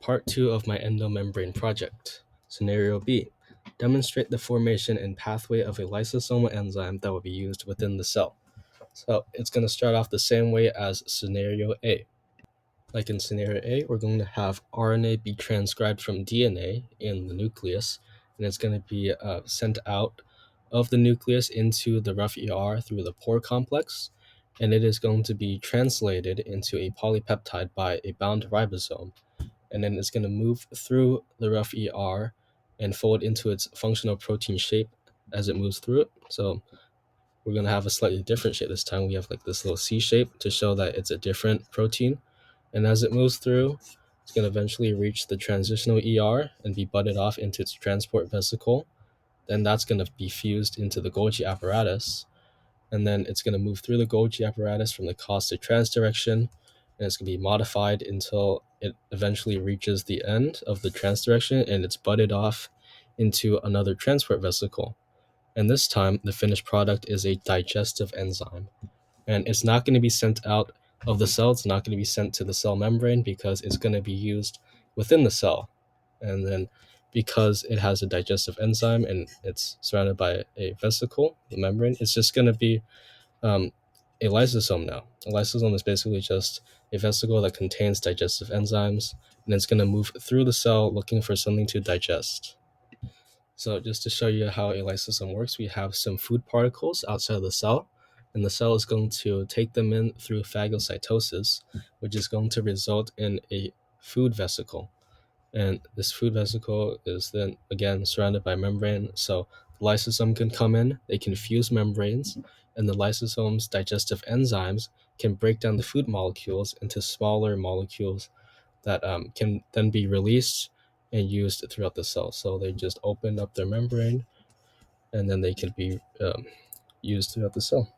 Part 2 of my endomembrane project. Scenario B. Demonstrate the formation and pathway of a lysosomal enzyme that will be used within the cell. So it's going to start off the same way as scenario A. Like in scenario A, we're going to have RNA be transcribed from DNA in the nucleus, and it's going to be sent out of the nucleus into the rough ER through the pore complex, and it is going to be translated into a polypeptide by a bound ribosome, and then it's going to move through the rough ER and fold into its functional protein shape as it moves through it. So we're going to have a slightly different shape this time. We have like this little C shape to show that it's a different protein. And as it moves through, it's going to eventually reach the transitional ER and be butted off into its transport vesicle. Then that's going to be fused into the Golgi apparatus. And then it's going to move through the Golgi apparatus from the cos to trans direction. And it's going to be modified until it eventually reaches the end of the trans direction and it's butted off into another transport vesicle. And this time, the finished product is a digestive enzyme. And it's not going to be sent out of the cell. It's not going to be sent to the cell membrane because it's going to be used within the cell. And then because it has a digestive enzyme and it's surrounded by a vesicle, the membrane, it's just going to be a lysosome now. A lysosome is basically just a vesicle that contains digestive enzymes, and it's going to move through the cell looking for something to digest. So just to show you how a lysosome works, we have some food particles outside of the cell, and the cell is going to take them in through phagocytosis, which is going to result in a food vesicle. And this food vesicle is then again surrounded by membrane. So the lysosome can come in, they can fuse membranes, and the lysosome's digestive enzymes can break down the food molecules into smaller molecules that can then be released and used throughout the cell. So they just open up their membrane and then they can be used throughout the cell.